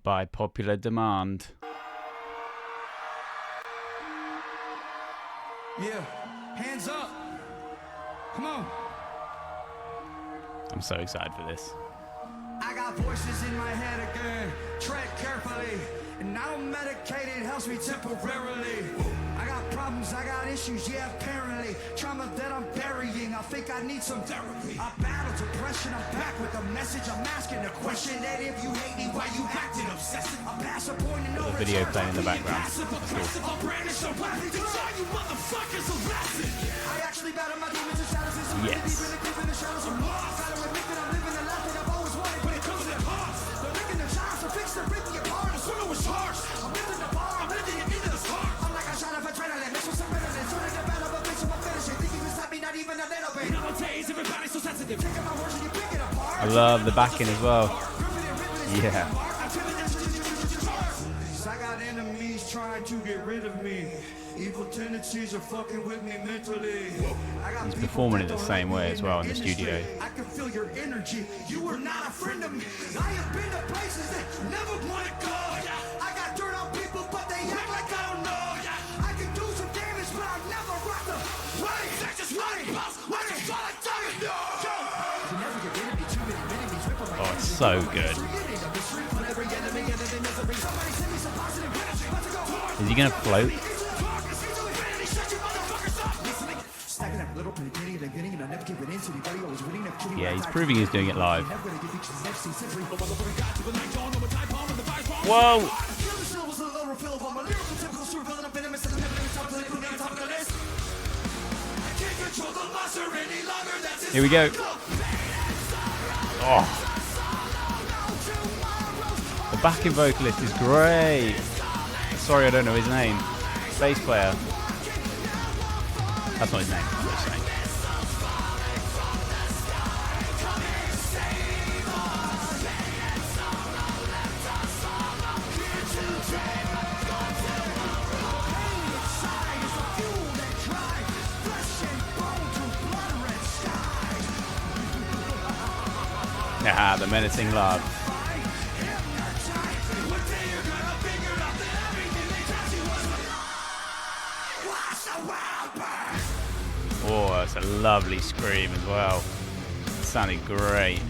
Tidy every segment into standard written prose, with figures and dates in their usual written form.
by popular demand. Yeah, hands up. Come on. I'm so excited for this. I got voices in my head again. Tread carefully. And I don't medicate, it helps me temporarily. I got problems, I got issues, yeah, apparently. Trauma that I'm burying, I think I need some therapy. I battle depression, I'm back with a message. I'm asking a question that if you hate me, why you acting obsessive? I pass a point and no the video return. playing in the background. I'll brandish a weapon to try you motherfuckers a lesson. I actually battle my demons and shadows and some Yes. deep in the deep in the shadows of lost. I don't admit that I'm living the life that I've always wanted, but it comes with a cost. They're licking the shots, they're fixing to rip me apart. The swimmer was harsh. I'm lifting the bar, I'm lifting it into the start. I'm like a shot of adrenaline, mixed with some ritalin. Sort of develop a bitch of a finish. Think you can stop me, not even a little bit. Nowadays, everybody's so sensitive. Taking my words and you pick it apart. I love the backing as well. Yeah. I got enemies trying to get rid of me. Evil tendencies are fucking with me mentally. He's performing it the same way as well in the studio. I can feel your energy. You are not a friend of me. I have been to places that never want to go. I got dirt on people, but they act like I don't know. I can do some damage, but I'll never rock the play. That's just right, boss. I just feel like dying. You never get rid of me. Too many enemies rip on my Oh, it's so good. Is he gonna float? Yeah, he's proving he's doing it live. Whoa! Here we go. Oh. The backing vocalist is great. Sorry, I don't know his name. Bass player. That's not his name. I'm just saying. Ah, the menacing love. Oh, that's a lovely scream as well. It sounded great.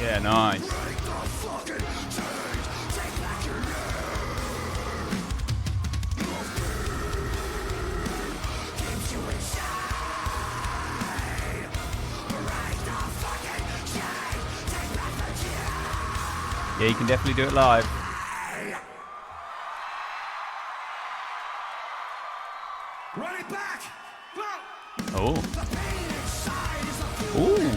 Yeah, nice. Yeah, you can definitely do it live. Run it back. Oh. Ooh.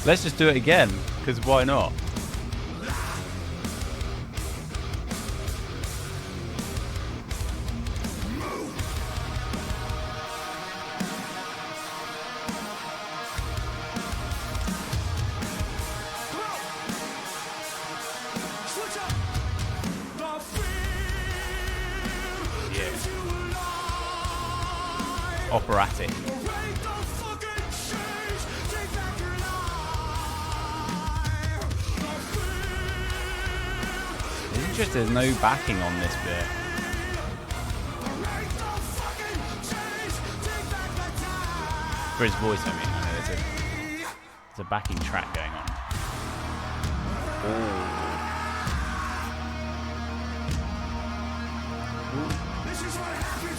Let's just do it again, because why not? Yeah. Operatic. It's just there's no backing on this bit. For his voice, I mean. I know there's a backing track going on. Oh.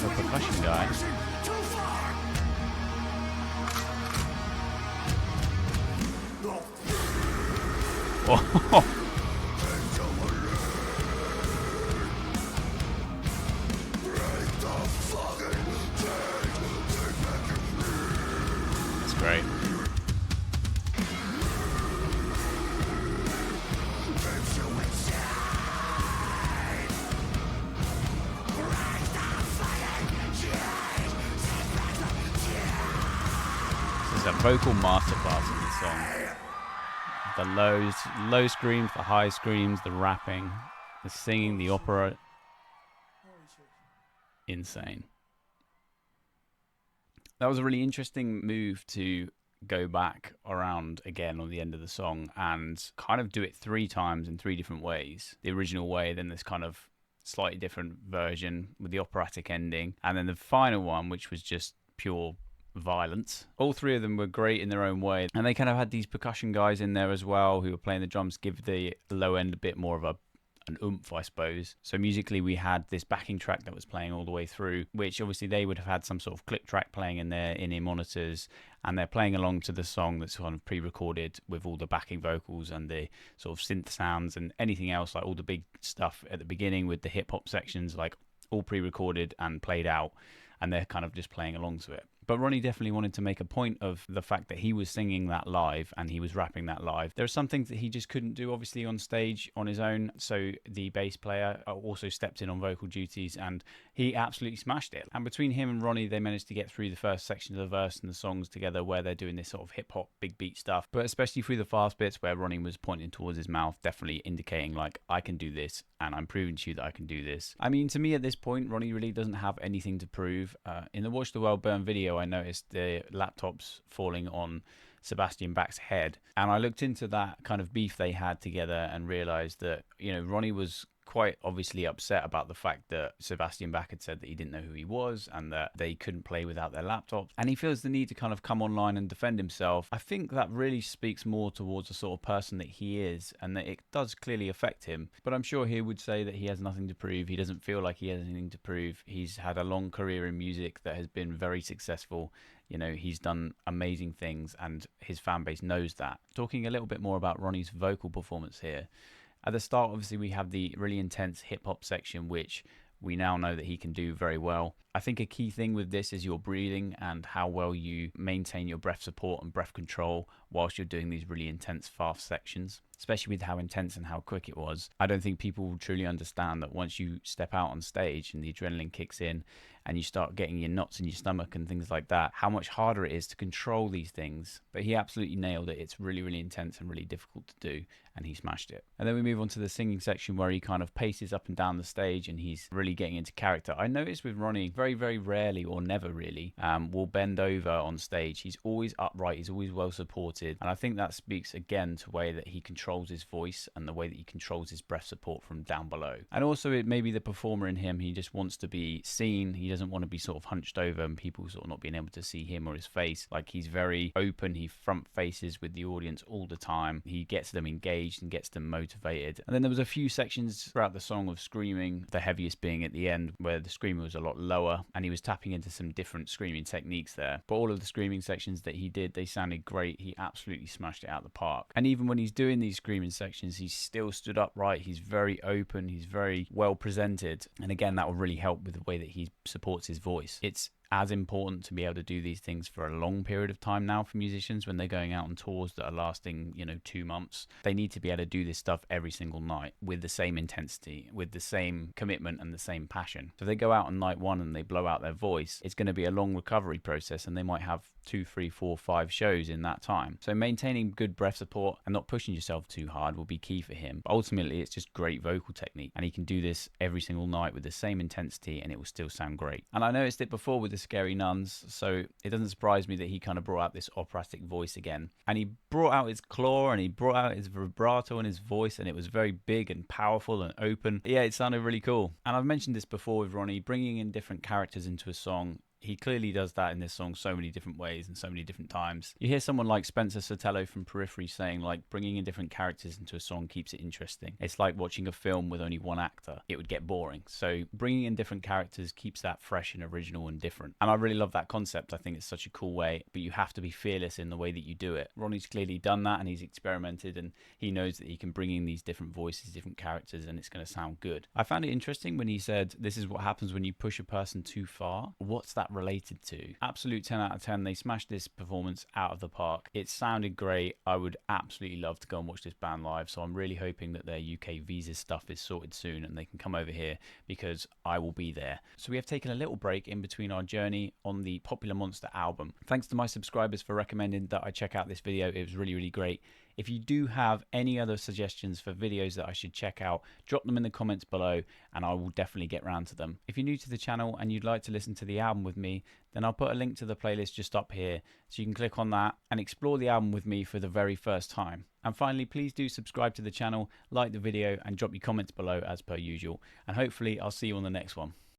The percussion guy. Oh. is a vocal masterclass in this song. The low screams, the high screams, the rapping, the singing, the opera. Insane. That was a really interesting move to go back around again on the end of the song and kind of do it 3 times in 3 different ways. The original way, then this kind of slightly different version with the operatic ending, and then the final one, which was just pure violence. All 3 of them were great in their own way, and they kind of had these percussion guys in there as well who were playing the drums, give the low end a bit more of an oomph, I suppose. So musically, we had this backing track that was playing all the way through, which obviously they would have had some sort of click track playing in their in-ear monitors, and they're playing along to the song that's kind of pre-recorded with all the backing vocals and the sort of synth sounds and anything else, like all the big stuff at the beginning with the hip-hop sections, like all pre-recorded and played out, and they're kind of just playing along to it. But Ronnie definitely wanted to make a point of the fact that he was singing that live and he was rapping that live. There are some things that he just couldn't do, obviously, on stage on his own. So the bass player also stepped in on vocal duties and he absolutely smashed it. And between him and Ronnie, they managed to get through the first section of the verse and the songs together where they're doing this sort of hip-hop, big beat stuff. But especially through the fast bits where Ronnie was pointing towards his mouth, definitely indicating, like, I can do this and I'm proving to you that I can do this. I mean, to me at this point, Ronnie really doesn't have anything to prove. In the Watch the World Burn video, I noticed the laptops falling on Sebastian Bach's head, and I looked into that kind of beef they had together and realized that, you know, Ronnie was quite obviously upset about the fact that Sebastian Bach had said that he didn't know who he was and that they couldn't play without their laptops, and he feels the need to kind of come online and defend himself. I think that really speaks more towards the sort of person that he is, and that it does clearly affect him. But I'm sure he would say that he has nothing to prove. He doesn't feel like he has anything to prove. He's had a long career in music that has been very successful. You know, he's done amazing things and his fan base knows that. Talking a little bit more about Ronnie's vocal performance here. At the start, obviously, we have the really intense hip-hop section, which we now know that he can do very well. I think a key thing with this is your breathing and how well you maintain your breath support and breath control whilst you're doing these really intense, fast sections, especially with how intense and how quick it was. I don't think people will truly understand that once you step out on stage and the adrenaline kicks in and you start getting your knots in your stomach and things like that, how much harder it is to control these things. But he absolutely nailed it. It's really, really intense and really difficult to do, and he smashed it. And then we move on to the singing section where he kind of paces up and down the stage and he's really getting into character. I noticed with Ronnie, very, very rarely or never really will bend over on stage. He's always upright, he's always well supported, and I think that speaks again to the way that he controls his voice and the way that he controls his breath support from down below. And also it may be the performer in him, he just wants to be seen. He doesn't want to be sort of hunched over and people sort of not being able to see him or his face. Like, he's very open, he front faces with the audience all the time. He gets them engaged and gets them motivated. And then there was a few sections throughout the song of screaming, the heaviest being at the end where the screaming was a lot lower and he was tapping into some different screaming techniques there. But all of the screaming sections that he did, they sounded great. He absolutely smashed it out of the park. And even when he's doing these screaming sections, he's still stood upright, he's very open, he's very well presented. And again, that will really help with the way that he supports his voice. It's as important to be able to do these things for a long period of time now for musicians when they're going out on tours that are lasting, 2 months. They need to be able to do this stuff every single night with the same intensity, with the same commitment and the same passion. So if they go out on night 1 and they blow out their voice, it's going to be a long recovery process and they might have 2, 3, 4, 5 shows in that time. So maintaining good breath support and not pushing yourself too hard will be key for him. But ultimately, it's just great vocal technique, and he can do this every single night with the same intensity and it will still sound great. And I noticed it before with the Scary Nuns, so it doesn't surprise me that he kind of brought out this operatic voice again. And he brought out his claw and he brought out his vibrato in his voice, and it was very big and powerful and open. Yeah, it sounded really cool. And I've mentioned this before with Ronnie, bringing in different characters into a song. He clearly does that in this song so many different ways and so many different times. You hear someone like Spencer Sotelo from Periphery saying, like, bringing in different characters into a song keeps it interesting. It's like watching a film with only one actor. It would get boring. So bringing in different characters keeps that fresh and original and different. And I really love that concept. I think it's such a cool way, but you have to be fearless in the way that you do it. Ronnie's clearly done that and he's experimented, and he knows that he can bring in these different voices, different characters, and it's going to sound good. I found it interesting when he said, this is what happens when you push a person too far. What's that related to. Absolute 10 out of 10. They smashed this performance out of the park. It sounded great. I would absolutely love to go and watch this band live, so I'm really hoping that their UK visa stuff is sorted soon and they can come over here, because I will be there. So we have taken a little break in between our journey on the Popular Monster album. Thanks to my subscribers for recommending that I check out this video. It was really, really great. If you do have any other suggestions for videos that I should check out, drop them in the comments below and I will definitely get round to them. If you're new to the channel and you'd like to listen to the album with me, then I'll put a link to the playlist just up here, so you can click on that and explore the album with me for the very first time. And finally, please do subscribe to the channel, like the video and drop your comments below as per usual. And hopefully I'll see you on the next one.